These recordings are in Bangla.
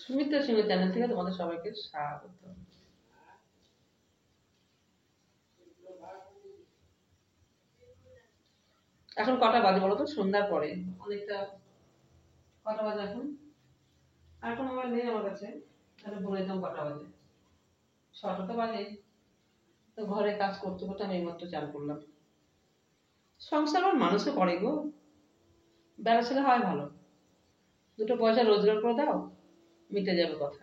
সুমিত্রা সিংহ চ্যানেল থেকে তোমাদের সবাইকে স্বাগত। এখন কটা বাজে বলো তো? সন্ধ্যার পরে অনেকটা। কটা বাজে এখন? আর কোনো মোবাইল নেই আমার কাছে, তাহলে বলে দিতাম কটা বাজে। 6টা তো বাজে। তো ঘরে কাজ করতে করতে আমি এইমাত্র চান করলাম। সংসার আমার মানুষে করে গো, বেলা ছেলে হয় ভালো, দুটো পয়সা রোজগার করে দাও, মিটে যাবে কথা।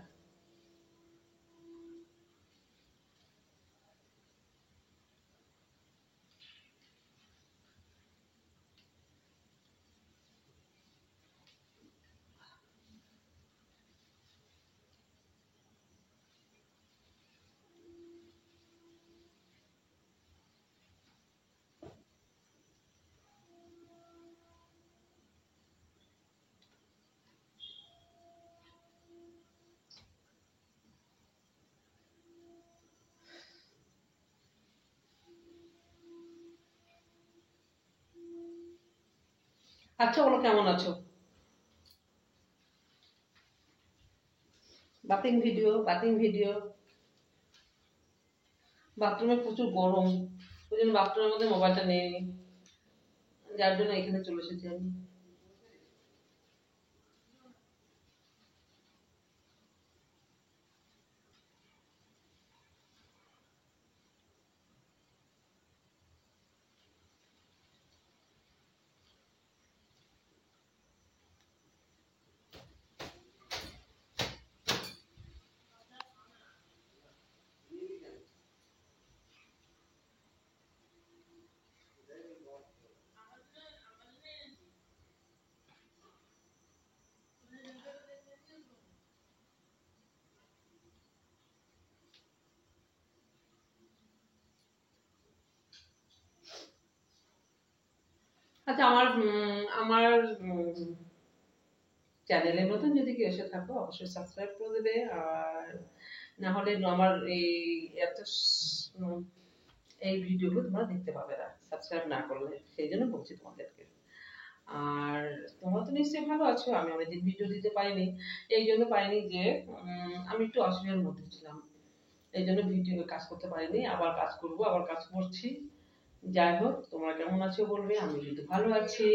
আচ্ছা বলো, কেমন আছো? বাতিং ভিডিও। বাথরুমে প্রচুর গরম, ওই জন্য বাথরুমের মধ্যে মোবাইলটা নেই, যার জন্য এখানে চলে এসেছি আমি। আচ্ছা, আমার চ্যানেলের নতুন যদি কেউ এসে থাকো অবশ্যই সাবস্ক্রাইব করে দেবে। আর না হলে আমার এত এই ভিডিওগুলো তোমরা দেখতে পাবে না সাবস্ক্রাইব না করলে, সেই জন্য বলছি তোমাদেরকে। আর তোমরা তো নিশ্চয়ই ভালো আছো। আমি অনেকদিন ভিডিও দিতে পারিনি, এই জন্য পারিনি যে আমি একটু অসুবিধার মধ্যে ছিলাম, এই জন্য ভিডিও কাজ করতে পারিনি। আবার কাজ করব, আবার কাজ করছি। যাই হোক, তোমরা কেমন আছো বলবে, আমি কিন্তু ভালো আছি।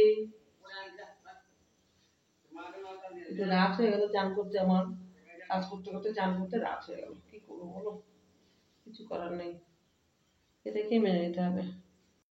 একটু রাত হয়ে গেল চান করতে, আমার কাজ করতে করতে চান করতে রাত হয়ে গেল, কি করবো বলো? কিছু করার নেই, এটাকে মেনে নিতে হবে।